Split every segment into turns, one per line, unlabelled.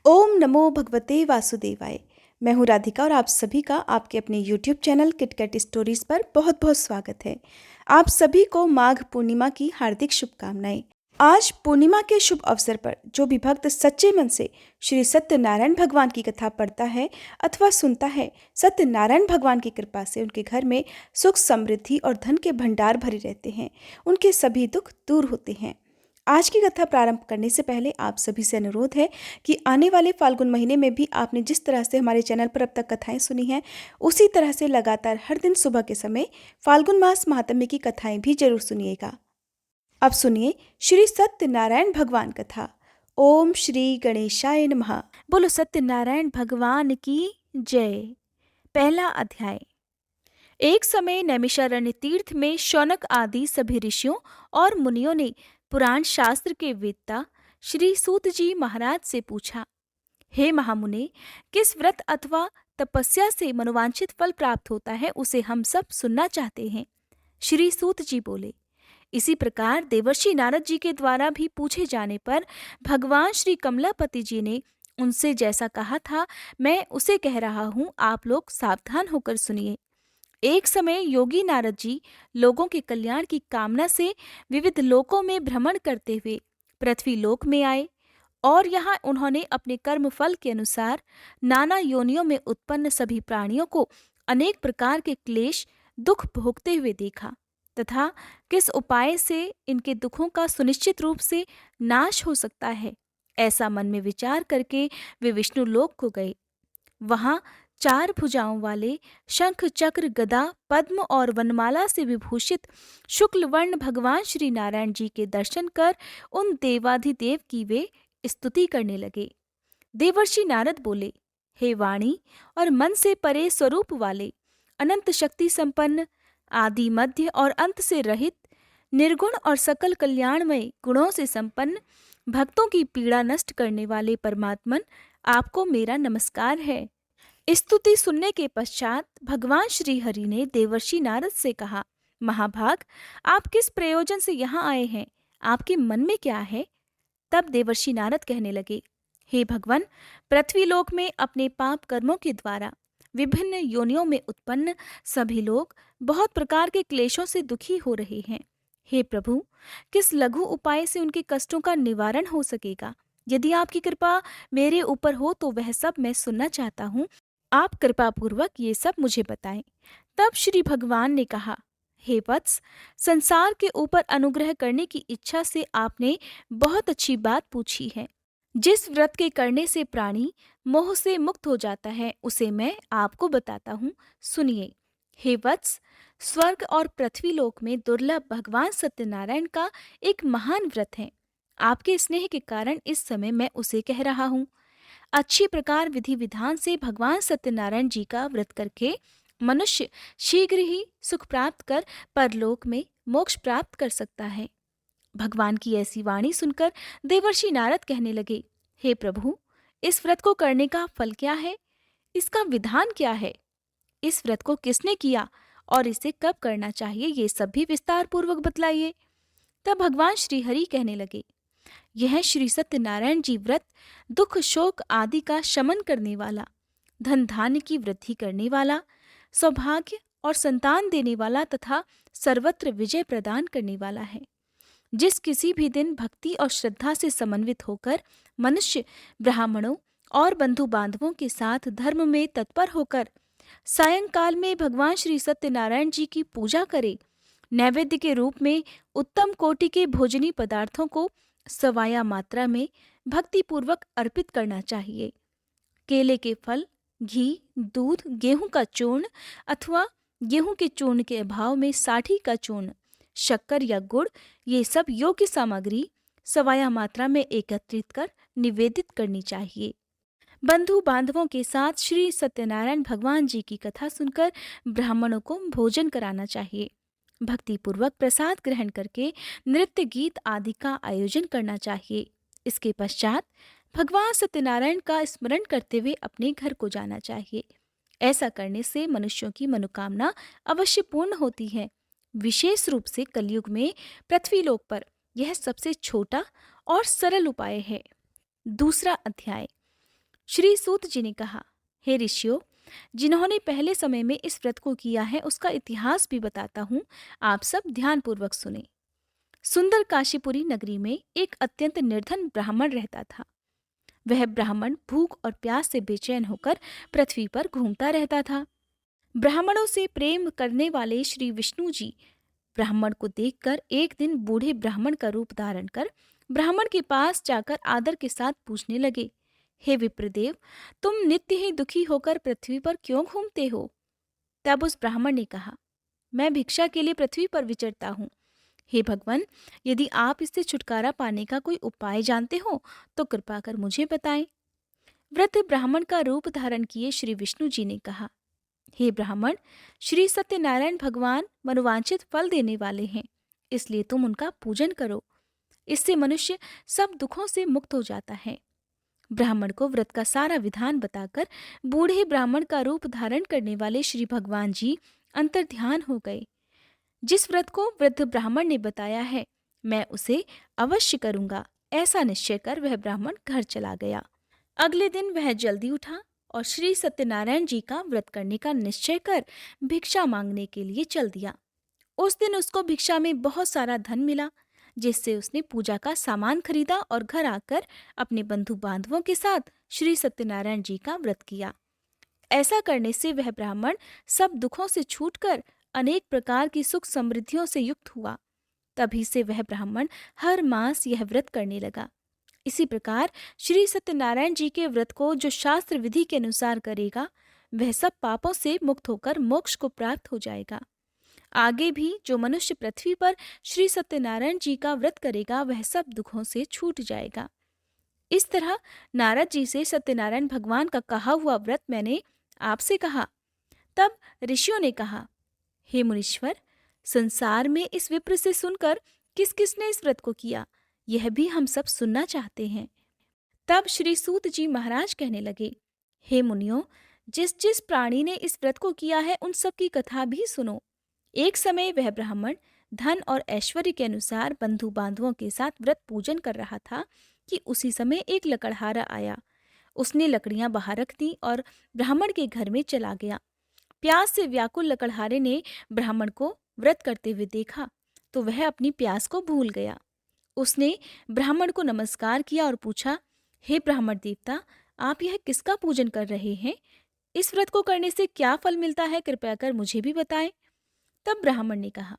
ओम नमो भगवते वासुदेवाय। मैं हूँ राधिका और आप सभी का आपके अपने YouTube चैनल किटकैट स्टोरीज पर बहुत बहुत स्वागत है। आप सभी को माघ पूर्णिमा की हार्दिक शुभकामनाएं। आज पूर्णिमा के शुभ अवसर पर जो भी भक्त सच्चे मन से श्री सत्यनारायण भगवान की कथा पढ़ता है अथवा सुनता है, सत्यनारायण भगवान की कृपा से उनके घर में सुख समृद्धि और धन के भंडार भरे रहते हैं। उनके सभी दुख दूर होते हैं। आज की कथा प्रारंभ करने से पहले आप सभी से अनुरोध है कि आने वाले फाल्गुन महीने में भी आपने जिस तरह से हमारे चैनल पर अब तक कथाएं सुनी हैं, उसी तरह से लगातार हर दिन सुबह के समय फाल्गुन मास महात्म्य की कथाएं भी जरूर सुनिएगा। अब सुनिए श्री सत्यनारायण भगवान कथा। ओम श्री गणेशाय नमः। बोलो सत्यनारायण भगवान की जय। पहला अध्याय। एक समय नैमिषारण्य तीर्थ में शौनक आदि सभी ऋषियों और मुनियों ने पुराण शास्त्र के वेत्ता श्री सूत जी महाराज से पूछा, हे महामुने, किस व्रत अथवा तपस्या से मनोवांछित फल प्राप्त होता है, उसे हम सब सुनना चाहते हैं। श्री सूत जी बोले, इसी प्रकार देवर्षि नारद जी के द्वारा भी पूछे जाने पर भगवान श्री कमलापति जी ने उनसे जैसा कहा था, मैं उसे कह रहा हूँ, आप लोग सावधान होकर सुनिए। एक समय योगी नारद जी लोगों के कल्याण की कामना से विविध लोकों में भ्रमण करते हुए पृथ्वी लोक में आए और यहाँ उन्होंने अपने कर्म फल के अनुसार नाना योनियों में उत्पन्न सभी प्राणियों को अनेक प्रकार के क्लेश दुख भोगते हुए देखा तथा किस उपाय से इनके दुखों का सुनिश्चित रूप से नाश हो सकता है, ऐसा मन में विचार करके वे विष्णु लोक को गए। वहां 4 भुजाओं वाले शंख चक्र गदा पद्म और वनमाला से विभूषित शुक्ल वर्ण भगवान श्री नारायण जी के दर्शन कर उन देवाधिदेव की वे स्तुति करने लगे। देवर्षि नारद बोले, हे वाणी और मन से परे स्वरूप वाले, अनंत शक्ति संपन्न, आदि मध्य और अंत से रहित, निर्गुण और सकल कल्याणमय गुणों से संपन्न, भक्तों की पीड़ा नष्ट करने वाले परमात्मन, आपको मेरा नमस्कार है। स्तुति सुनने के पश्चात भगवान श्री हरि ने देवर्षि नारद से कहा, महाभाग, आप किस प्रयोजन से यहाँ आए हैं? आपके मन में क्या है? तब देवर्षि नारद कहने लगे, हे भगवान, पृथ्वी लोक में अपने पाप कर्मों के द्वारा विभिन्न योनियों में उत्पन्न सभी लोग बहुत प्रकार के क्लेशों से दुखी हो रहे हैं। हे प्रभु, किस लघु उपाय से उनके कष्टों का निवारण हो सकेगा? यदि आपकी कृपा मेरे ऊपर हो तो वह सब मैं सुनना चाहता हूँ। आप कृपा पूर्वक ये सब मुझे बताएं। तब श्री भगवान ने कहा, हे वत्स, संसार के ऊपर अनुग्रह करने की इच्छा से आपने बहुत अच्छी बात पूछी है। जिस व्रत के करने से प्राणी मोह से मुक्त हो जाता है, उसे मैं आपको बताता हूँ, सुनिए। हे वत्स, स्वर्ग और पृथ्वी लोक में दुर्लभ भगवान सत्यनारायण का एक महान व्रत है। आपके स्नेह के कारण इस समय मैं उसे कह रहा हूँ। अच्छी प्रकार विधि विधान से भगवान सत्यनारायण जी का व्रत करके मनुष्य शीघ्र ही सुख प्राप्त कर परलोक में मोक्ष प्राप्त कर सकता है। भगवान की ऐसी वाणी सुनकर देवर्षि नारद कहने लगे, हे प्रभु, इस व्रत को करने का फल क्या है? इसका विधान क्या है? इस व्रत को किसने किया और इसे कब करना चाहिए, ये सब भी विस्तार पूर्वक बतलाइए। तब भगवान श्री हरि कहने लगे, यह श्री सत्यनारायण जी व्रत दुख शोक आदि का शमन करने वाला, धन धान्य की वृद्धि करने वाला, सौभाग्य और संतान देने वाला तथा सर्वत्र विजय प्रदान करने वाला है। जिस किसी भी दिन भक्ति और श्रद्धा से समन्वित होकर मनुष्य ब्राह्मणों और बंधु बांधवों के साथ धर्म में तत्पर होकर सायंकाल में भगवान श्री सत्यनारायण जी की पूजा करे, नैवेद्य के रूप में उत्तम कोटि के भोजनी पदार्थों को सवाया मात्रा में भक्ति पूर्वक अर्पित करना चाहिए। केले के फल, घी, दूध, गेहूं का चूर्ण अथवा गेहूं के चूर्ण के अभाव में साठी का चूर्ण, शक्कर या गुड़, ये सब योग्य सामग्री सवाया मात्रा में एकत्रित कर निवेदित करनी चाहिए। बंधु बांधवों के साथ श्री सत्यनारायण भगवान जी की कथा सुनकर ब्राह्मणों को भोजन कराना चाहिए। भक्ति पूर्वक प्रसाद ग्रहण करके नृत्य गीत आदि का आयोजन करना चाहिए। इसके पश्चात भगवान सत्यनारायण का स्मरण करते हुए अपने घर को जाना चाहिए। ऐसा करने से मनुष्यों की मनोकामना अवश्य पूर्ण होती है। विशेष रूप से कलयुग में पृथ्वी लोक पर यह सबसे छोटा और सरल उपाय है। दूसरा अध्याय। श्री सूत जी ने कहा, हे ऋषियों, जिन्होंने पहले समय में इस व्रत को किया है उसका इतिहास भी बताता हूँ, आप सब ध्यानपूर्वक सुने। सुंदर काशीपुरी नगरी में एक अत्यंत निर्धन ब्राह्मण रहता था। वह ब्राह्मण भूख और प्यास से बेचैन होकर पृथ्वी पर घूमता रहता था। ब्राह्मणों से प्रेम करने वाले श्री विष्णु जी ब्राह्मण को देखकर एक दिन बूढ़े ब्राह्मण का रूप धारण कर ब्राह्मण के पास जाकर आदर के साथ पूछने लगे, हे विप्रदेव, तुम नित्य ही दुखी होकर पृथ्वी पर क्यों घूमते हो? तब उस ब्राह्मण ने कहा, मैं भिक्षा के लिए पृथ्वी पर विचरता हूँ। हे भगवान, यदि आप इससे छुटकारा पाने का कोई उपाय जानते हो तो कृपा कर मुझे बताएं। वृद्ध ब्राह्मण का रूप धारण किए श्री विष्णु जी ने कहा, हे ब्राह्मण, श्री सत्यनारायण भगवान मनोवांछित फल देने वाले हैं, इसलिए तुम उनका पूजन करो। इससे मनुष्य सब दुखों से मुक्त हो जाता है। ब्राह्मण को व्रत का सारा विधान बताकर बूढ़े ब्राह्मण का रूप धारण करने वाले श्री भगवान जी अंतर्ध्यान हो गए। जिस व्रत को वृद्ध ब्राह्मण ने बताया है, मैं उसे अवश्य करूंगा, ऐसा निश्चय कर वह ब्राह्मण घर चला गया। अगले दिन वह जल्दी उठा और श्री सत्यनारायण जी का व्रत करने का निश्चय कर भिक्षा मांगने के लिए चल दिया। उस दिन उसको भिक्षा में बहुत सारा धन मिला, जिससे उसने पूजा का सामान खरीदा और घर आकर अपने बंधु बांधवों के साथ श्री सत्यनारायण जी का व्रत किया। ऐसा करने से वह ब्राह्मण सब दुखों से छूटकर अनेक प्रकार की सुख समृद्धियों से युक्त हुआ। तभी से वह ब्राह्मण हर मास यह व्रत करने लगा। इसी प्रकार श्री सत्यनारायण जी के व्रत को जो शास्त्र विधि के अनुसार करेगा, वह सब पापों से मुक्त होकर मोक्ष को प्राप्त हो जाएगा। आगे भी जो मनुष्य पृथ्वी पर श्री सत्यनारायण जी का व्रत करेगा, वह सब दुखों से छूट जाएगा। इस तरह नारद जी से सत्यनारायण भगवान का कहा हुआ व्रत मैंने आपसे कहा। तब ऋषियों ने कहा, हे मुनीश्वर, संसार में इस विप्र से सुनकर किस किसने इस व्रत को किया, यह भी हम सब सुनना चाहते हैं। तब श्री सूत जी महाराज कहने लगे, हे मुनियों, जिस जिस प्राणी ने इस व्रत को किया है उन सब की कथा भी सुनो। एक समय वह ब्राह्मण धन और ऐश्वर्य के अनुसार बंधु बांधवों के साथ व्रत पूजन कर रहा था कि उसी समय एक लकड़हारा आया। उसने लकड़ियां बाहर रख दी और ब्राह्मण के घर में चला गया। प्यास से व्याकुल लकड़हारे ने ब्राह्मण को व्रत करते हुए देखा तो वह अपनी प्यास को भूल गया। उसने ब्राह्मण को नमस्कार किया और पूछा, हे ब्राह्मण देवता, आप यह किसका पूजन कर रहे हैं? इस व्रत को करने से क्या फल मिलता है, कृपया कर मुझे भी बताएं। तब ब्राह्मण ने कहा,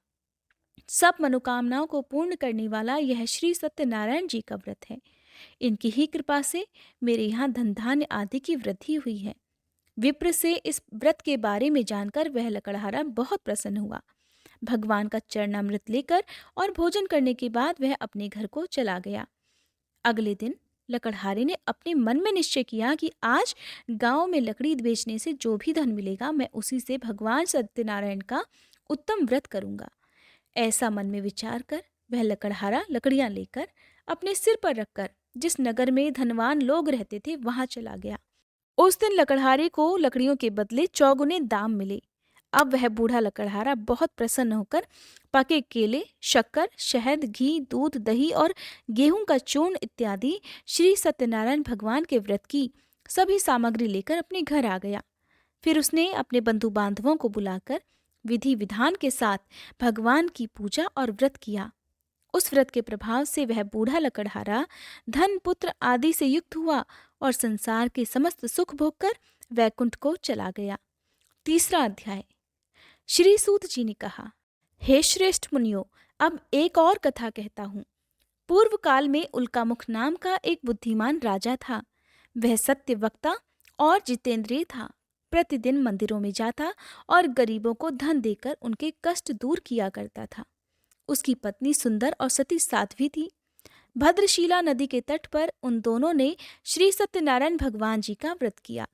सब मनोकामनाओं को पूर्ण करने वाला यह श्री सत्यनारायण जी का व्रत है। इनकी ही कृपा से मेरे यहाँ धन धान्य आदि की वृद्धि हुई है। विप्र से इस व्रत के बारे में जानकर वह लकड़हारा बहुत प्रसन्न हुआ। भगवान का चरणामृत लेकर और भोजन करने के बाद वह अपने घर को चला गया। अगले दिन लकड़हारे ने अपने मन में निश्चय किया कि आज गांव में लकड़ी बेचने से जो भी धन मिलेगा, मैं उसी से भगवान सत्यनारायण का उत्तम व्रत करूंगा। ऐसा मन में विचार कर वह लकड़हारा लकड़ियां लेकर अपने सिर पर रखकर जिस नगर में धनवान लोग रहते थे वहां चला गया। उस दिन लकड़हारे को लकड़ियों के बदले चौगुने दाम मिले। अब वह बूढ़ा लकड़हारा बहुत प्रसन्न होकर पके केले, शक्कर, शहद, घी, दूध, दही और गेहूं का चूर्ण इत्यादि श्री सत्यनारायण भगवान के व्रत की सभी सामग्री लेकर अपने घर आ गया। फिर उसने अपने बंधु बांधवों को बुलाकर विधि विधान के साथ भगवान की पूजा और व्रत किया। उस व्रत के प्रभाव से वह बूढ़ा लकड़हारा धन पुत्र आदि से युक्त हुआ और संसार के समस्त सुख भोग कर वैकुंठ को चला गया। तीसरा अध्याय। श्री सूत जी ने कहा, हे श्रेष्ठ मुनियों, अब एक और कथा कहता हूँ। पूर्व काल में उल्कामुख नाम का एक बुद्धिमान राजा था। वह सत्य वक्ता और जितेंद्रिय था। प्रतिदिन मंदिरों में जाता और गरीबों को धन देकर उनके कष्ट दूर किया करता था। उसकी पत्नी सुंदर और सती साध्वी थी। भद्रशिला नदी के तट पर उन दोनों ने श्री सत्यनारायण भगवान जी का व्रत किया।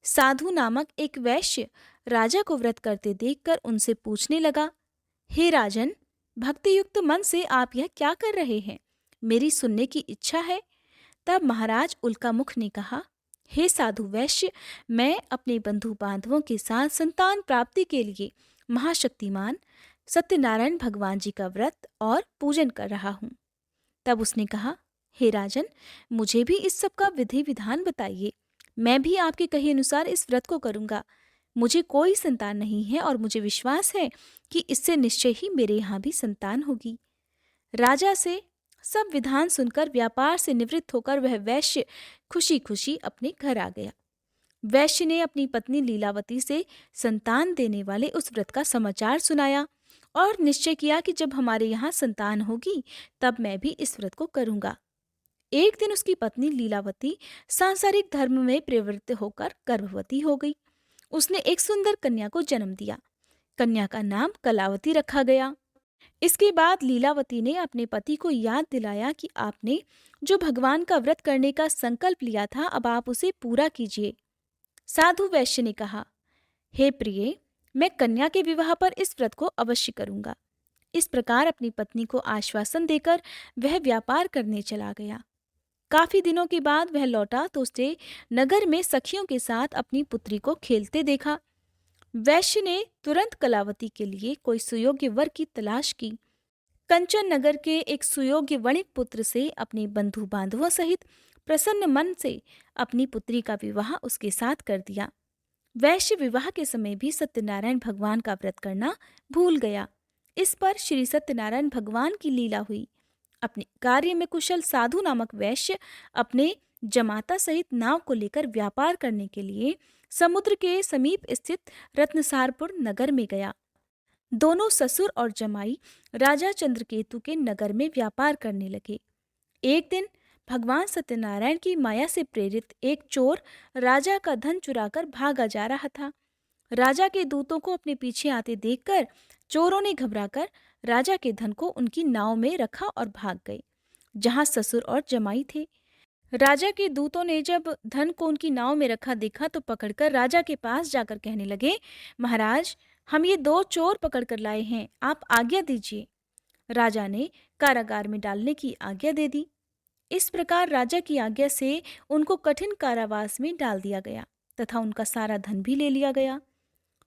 साधु नामक एक वैश्य राजा को व्रत करते देखकर उनसे पूछने लगा, हे राजन, भक्ति युक्त मन से आप यह क्या कर रहे हैं? मेरी सुनने की इच्छा है। तब महाराज उल्कामुख ने कहा, हे साधु वैश्य, मैं अपने बंधु बांधवों के साथ संतान प्राप्ति के लिए महाशक्तिमान सत्यनारायण भगवान जी का व्रत और पूजन कर रहा हूँ। तब उसने कहा, हे राजन, मुझे भी इस सब का विधि विधान बताइए। मैं भी आपके कहे अनुसार इस व्रत को करूंगा। मुझे कोई संतान नहीं है और मुझे विश्वास है कि इससे निश्चय ही मेरे यहाँ भी संतान होगी। राजा से सब विधान सुनकर व्यापार से निवृत्त होकर वह वैश्य खुशी खुशी अपने घर आ गया। वैश्य ने अपनी पत्नी लीलावती से संतान देने वाले उस व्रत का समाचार सुनाया और निश्चय किया कि जब हमारे यहाँ संतान होगी तब मैं भी इस व्रत को करूंगा। एक दिन उसकी पत्नी लीलावती सांसारिक धर्म में प्रवृत्त होकर गर्भवती हो गई। उसने एक सुंदर कन्या को जन्म दिया। कन्या का नाम कलावती रखा गया। इसके बाद लीलावती ने अपने पति को याद दिलाया कि आपने जो भगवान का व्रत करने का संकल्प लिया था, अब आप उसे पूरा कीजिए। साधु वैश्य ने कहा, हे प्रिय, मैं कन्या के विवाह पर इस व्रत को अवश्य करूंगा। इस प्रकार अपनी पत्नी को आश्वासन देकर वह व्यापार करने चला गया। काफी दिनों के बाद वह लौटा तो उसने नगर में सखियों के साथ अपनी पुत्री को खेलते देखा। वैश्य ने तुरंत कलावती के लिए कोई सुयोग्य वर की तलाश की। कंचन नगर के एक सुयोग्य वणिक पुत्र से अपने बंधु बांधवों सहित प्रसन्न मन से अपनी पुत्री का विवाह उसके साथ कर दिया। वैश्य विवाह के समय भी सत्यनारायण भगवान का व्रत करना भूल गया। इस पर श्री सत्यनारायण भगवान की लीला हुई। अपने कार्य में कुशल साधु नामक वैश्य अपने जमाता सहित नाव को लेकर व्यापार करने के लिए समुद्र के समीप स्थित रत्नसारपुर नगर में गया। दोनों ससुर और जमाई राजा चंद्रकेतु के नगर में व्यापार करने लगे। एक दिन भगवान सत्यनारायण की माया से प्रेरित एक चोर राजा का धन चुराकर भागा जा रहा था। राजा के दूतों को अपने पीछे आते देखकर चोरों ने घबराकर राजा के धन को उनकी नाव में रखा और भाग गए, जहां ससुर और जमाई थे। राजा के दूतों ने जब धन को उनकी नाव में रखा देखा तो पकड़कर राजा के पास जाकर कहने लगे, महाराज, हम ये दो चोर पकड़कर लाए हैं, आप आज्ञा दीजिए। राजा ने कारागार में डालने की आज्ञा दे दी। इस प्रकार राजा की आज्ञा से उनको कठिन कारावास में डाल दिया गया तथा उनका सारा धन भी ले लिया गया।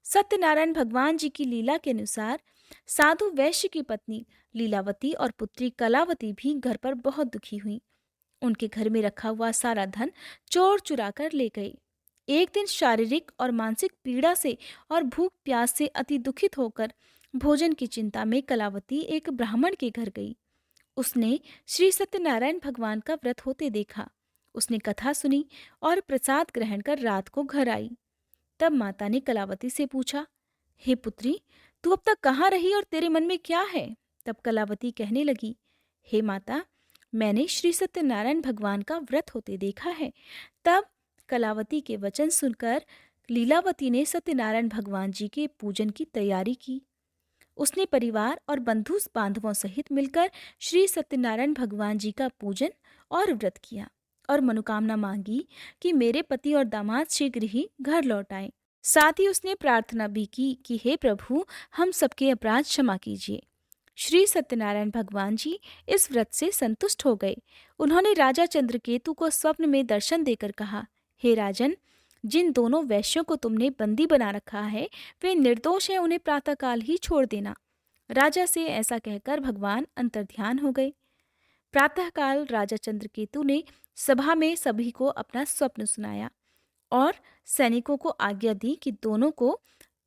सत्यनारायण भगवान जी की लीला के अनुसार साधु वैश्य की पत्नी लीलावती और पुत्री कलावती भी घर पर बहुत दुखी हुई। उनके घर में रखा हुआ सारा धन चोर चुरा कर ले गए। एक दिन शारीरिक और मानसिक पीड़ा से और भूख प्यास से अति दुखित होकर भोजन की चिंता में कलावती एक ब्राह्मण के घर गई। उसने श्री सत्यनारायण भगवान का व्रत होते देखा। उसने कथा सुनी और प्रसाद ग्रहण कर रात को घर आई। तब माता ने कलावती से पूछा, हे पुत्री, तू अब तक कहाँ रही और तेरे मन में क्या है? तब कलावती कहने लगी, हे माता, मैंने श्री सत्यनारायण भगवान का व्रत होते देखा है। तब कलावती के वचन सुनकर लीलावती ने सत्यनारायण भगवान जी के पूजन की तैयारी की। उसने परिवार और बंधु बांधवों सहित मिलकर श्री सत्यनारायण भगवान जी का पूजन और व्रत किया और मनोकामना मांगी कि मेरे पति और दामाद शीघ्र ही घर लौट आए। साथ ही उसने प्रार्थना भी की कि हे प्रभु, हम सबके अपराध क्षमा कीजिए। श्री सत्यनारायण भगवान जी इस व्रत से संतुष्ट हो गए। उन्होंने राजा चंद्रकेतु को स्वप्न में दर्शन देकर कहा, हे राजन, जिन दोनों वैश्यों को तुमने बंदी बना रखा है वे निर्दोष हैं, उन्हें प्रातःकाल ही छोड़ देना। राजा से ऐसा कहकर भगवान अंतर्ध्यान हो गए। प्रातःकाल राजा चंद्रकेतु ने सभा में सभी को अपना स्वप्न सुनाया और सैनिकों को आज्ञा दी कि दोनों को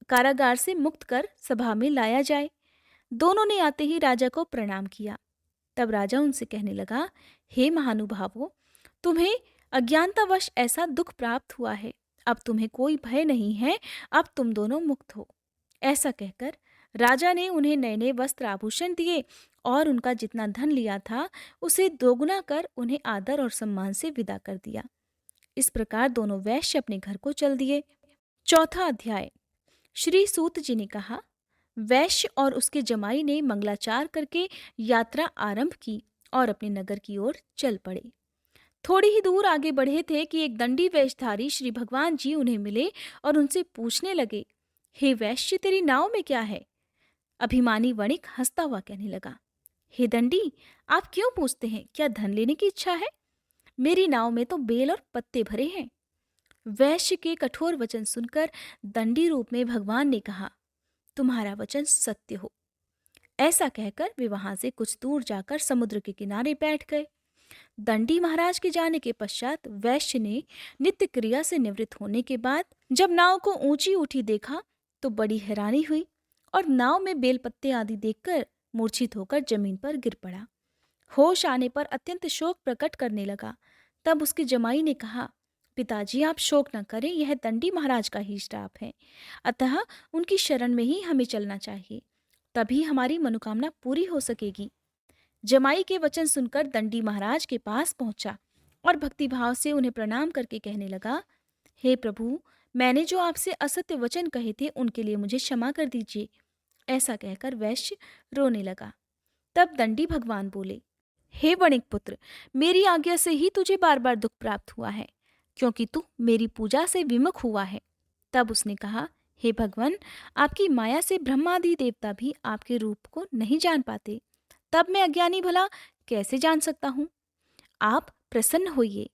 कारागार से मुक्त कर सभा में लाया जाए। दोनों ने आते ही राजा को प्रणाम किया। तब राजा उनसे कहने लगा, हे महानुभावों, तुम्हें अज्ञानतावश ऐसा दुख प्राप्त हुआ है। अब तुम्हें कोई भय नहीं है, अब तुम दोनों मुक्त हो। ऐसा कहकर राजा ने उन्हें नए नए वस्त्र आभूषण दिए और उनका जितना धन लिया था उसे दोगुना कर उन्हें आदर और सम्मान से विदा कर दिया। इस प्रकार दोनों वैश्य अपने घर को चल दिए। चौथा अध्याय। श्री सूत जी ने कहा, वैश्य और उसके जमाई ने मंगलाचार करके यात्रा आरंभ की और अपने नगर की ओर चल पड़े। थोड़ी ही दूर आगे बढ़े थे कि एक दंडी वेशधारी श्री भगवान जी उन्हें मिले और उनसे पूछने लगे, हे वैश्य, तेरी नाव में क्या है? अभिमानी वणिक हंसता हुआ कहने लगा, हे दंडी, आप क्यों पूछते हैं? क्या धन लेने की इच्छा है? मेरी नाव में तो बेल और पत्ते भरे हैं। वैश्य के कठोर वचन सुनकर दंडी रूप में भगवान ने कहा, तुम्हारा वचन सत्य हो। ऐसा कहकर वे वहां से कुछ दूर जाकर समुद्र के किनारे बैठ गए। दंडी महाराज के जाने के पश्चात वैश्य ने नित्य क्रिया से निवृत्त होने के बाद जब नाव को ऊंची उठी देखा तो बड़ी हैरानी हुई और नाव में बेलपत्ते आदि देखकर मूर्छित होकर जमीन पर गिर पड़ा। होश आने पर अत्यंत शोक प्रकट करने लगा। तब उसके जमाई ने कहा, पिताजी आप शोक न करें, यह दंडी महाराज का ही श्राप है, अतः उनकी शरण में ही हमें चलना चाहिए, तभी हमारी मनोकामना पूरी हो सकेगी। जमाई के वचन सुनकर दंडी महाराज के पास पहुंचा और भक्तिभाव से उन्हें प्रणाम करके कहने लगा, हे प्रभु, मैंने जो आपसे असत्य वचन कहे थे उनके लिए मुझे क्षमा कर दीजिए। ऐसा कहकर वैश्य रोने लगा। तब दंडी भगवान बोले, हे वणिक पुत्र, मेरी आज्ञा से ही तुझे बार बार दुख प्राप्त हुआ है, क्योंकि तू मेरी पूजा से विमुख हुआ है। तब उसने कहा, हे भगवान, आपकी माया से ब्रह्मादि देवता भी आपके रूप को नहीं जान पाते, तब मैं अज्ञानी भला कैसे जान सकता हूँ? आप प्रसन्न होइए,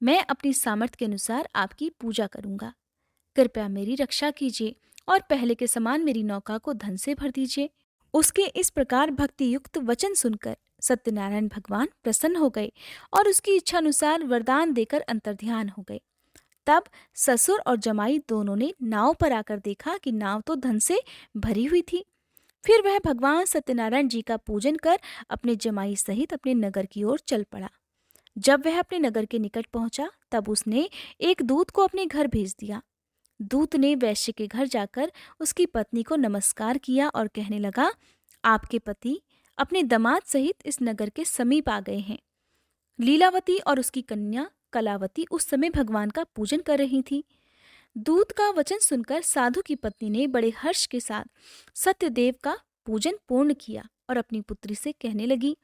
मैं अपनी सामर्थ्य के अनुसार आपकी पूजा करूंगा। कृपया मेरी रक्षा कीजिए और पहले के समान मेरी नौका को धन से भर दीजिए। उसके इस प्रकार भक्ति युक्त वचन सुनकर सत्यनारायण भगवान प्रसन्न हो गए और उसकी इच्छा अनुसार वरदान देकर अंतर्ध्यान हो गए। तब ससुर और जमाई दोनों ने नाव पर आकर देखा कि नाव तो धन से भरी हुई थी। फिर वह भगवान सत्यनारायण जी का पूजन कर अपने जमाई सहित अपने नगर की ओर चल पड़ा। जब वह अपने नगर के निकट पहुंचा तब उसने एक दूत को अपने घर भेज दिया। दूत ने वैश्य के घर जाकर उसकी पत्नी को नमस्कार किया और कहने लगा, आपके पति अपने दामाद सहित इस नगर के समीप आ गए हैं। लीलावती और उसकी कन्या कलावती उस समय भगवान का पूजन कर रही थी। दूत का वचन सुनकर साधु की पत्नी ने बड़े हर्ष के साथ सत्यदेव का पूजन पूर्ण किया और अपनी पुत्री से कहने लगी,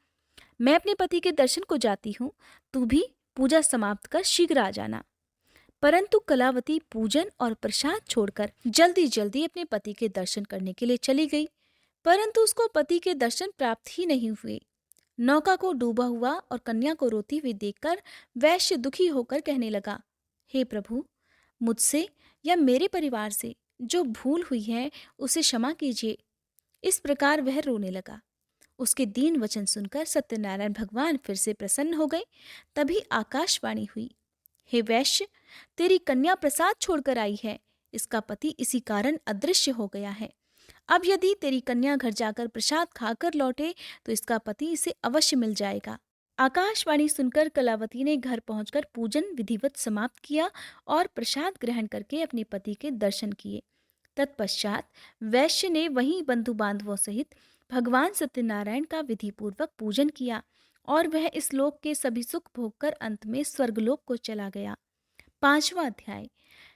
मैं अपने पति के दर्शन को जाती हूँ, तू भी पूजा समाप्त कर शीघ्र आ जाना। परंतु कलावती पूजन और प्रसाद छोड़कर जल्दी जल्दी अपने पति के दर्शन करने के लिए चली गई, परंतु उसको पति के दर्शन प्राप्त ही नहीं हुए। नौका को डूबा हुआ और कन्या को रोती हुई देखकर वैश्य दुखी होकर कहने लगा, हे प्रभु, मुझसे या मेरे परिवार से जो भूल हुई है उसे क्षमा कीजिए। इस प्रकार वह रोने लगा। उसके दीन वचन सुनकर सत्यनारायण भगवान फिर से प्रसन्न हो गए। तभी आकाशवाणी हुई, हे वैश्य, तेरी कन्या प्रसाद छोड़कर आई है, इसका पति इसी कारण अदृश्य हो गया है। अब यदि तेरी कन्या घर जाकर प्रसाद खाकर लौटे तो इसका पति इसे अवश्य मिल जाएगा। आकाशवाणी सुनकर कलावती ने घर पहुंचकर पूजन विधिवत समाप्त किया और प्रसाद ग्रहण करके अपने पति के दर्शन किए। तत्पश्चात वैश्य ने वहीं बंधु बांधवों सहित भगवान सत्यनारायण का विधिपूर्वक पूजन किया और वह इस लोक के सभी सुख भोगकर अंत में स्वर्गलोक को चला गया। 5वां अध्याय।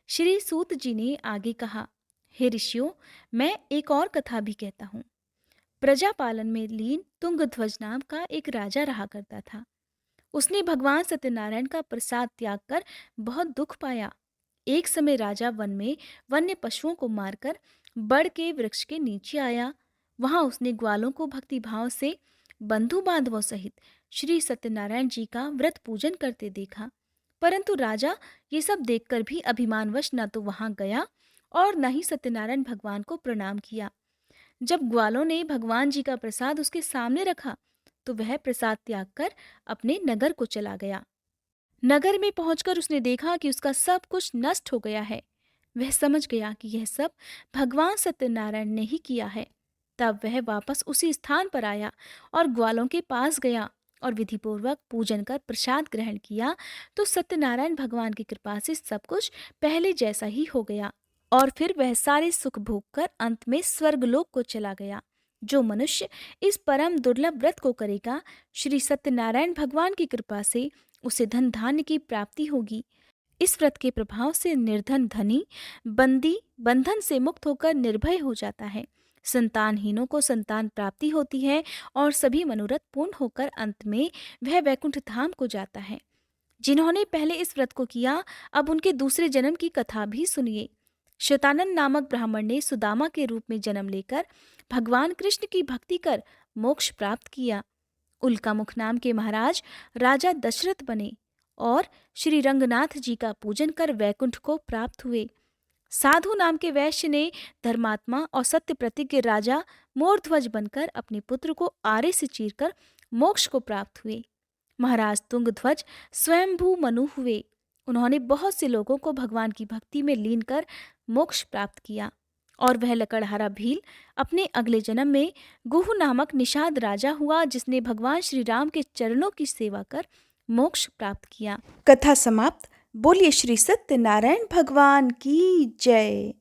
श्री सूत जी ने आगे कहा, हे ऋषियों, मैं एक और कथा भी कहता हूँ। प्रजापालन में लीन तुंगध्वज नाम का एक राजा रहा करता था। उसने भगवान सत्यनारायण का प्रसाद त्याग कर बहुत दुख पाया। एक समय राजा वन में वन्य पशुओं को मारकर बड़ के वृक्ष के नीचे आया। वहां उसने ग्वालों को भक्तिभाव से बंधु बांधवों सहित श्री सत्यनारायण जी का व्रत पूजन करते देखा। परंतु राजा ये सब देखकर भी अभिमानवश न तो वहां गया और न ही सत्यनारायण भगवान को प्रणाम किया। जब ग्वालों ने भगवान जी का प्रसाद उसके सामने रखा तो वह प्रसाद त्याग कर अपने नगर को चला गया। नगर में पहुंचकर उसने देखा कि उसका सब कुछ नष्ट हो गया है। वह समझ गया कि यह सब भगवान सत्यनारायण ने ही किया है। तब वह वापस उसी स्थान पर आया और ग्वालों के पास गया और विधिपूर्वक पूजन कर प्रसाद ग्रहण किया तो सत्यनारायण भगवान की कृपा से सब कुछ पहले जैसा ही हो गया और फिर वह सारे सुख भोग कर अंत में स्वर्गलोक को चला गया। जो मनुष्य इस परम दुर्लभ व्रत को करेगा, श्री सत्यनारायण भगवान की कृपा से उसे धन धान्य की प्राप्ति होगी। इस व्रत के प्रभाव से निर्धन धनी, बंदी बंधन से मुक्त होकर निर्भय हो जाता है। संतानहीनों को संतान प्राप्ति होती है और सभी मनोरथ पूर्ण होकर अंत में वह वैकुंठ धाम को जाता है। जिन्होंने पहले इस व्रत को किया, अब उनके दूसरे जन्म की कथा भी सुनिए। शतानन नामक ब्राह्मण ने सुदामा के रूप में जन्म लेकर भगवान कृष्ण की भक्ति कर मोक्ष प्राप्त किया। उल्कामुख नाम के महाराज राजा दशरथ बने और श्री रंगनाथ जी का पूजन कर वैकुंठ को प्राप्त हुए। साधु नाम के वैश्य ने धर्मात्मा और सत्य प्रतिज्ञ राजा मोरध्वज बनकर अपने पुत्र को आरे से चीरकर मोक्ष को प्राप्त हुए। महाराज तुंगध्वज स्वयंभू मनु हुए। उन्होंने बहुत से लोगों को भगवान की भक्ति में लीन कर मोक्ष प्राप्त किया और वह लकड़हारा भील अपने अगले जन्म में गुहु नामक निषाद राजा हुआ, जिसने भगवान श्री राम के चरणों की सेवा कर मोक्ष प्राप्त किया। कथा समाप्त। बोलिए श्री सत्यनारायण भगवान की जय।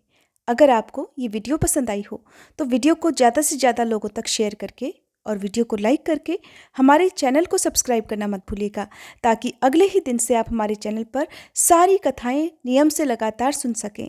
अगर आपको ये वीडियो पसंद आई हो तो वीडियो को ज़्यादा से ज़्यादा लोगों तक शेयर करके और वीडियो को लाइक करके हमारे चैनल को सब्सक्राइब करना मत भूलिएगा, ताकि अगले ही दिन से आप हमारे चैनल पर सारी कथाएं नियम से लगातार सुन सकें।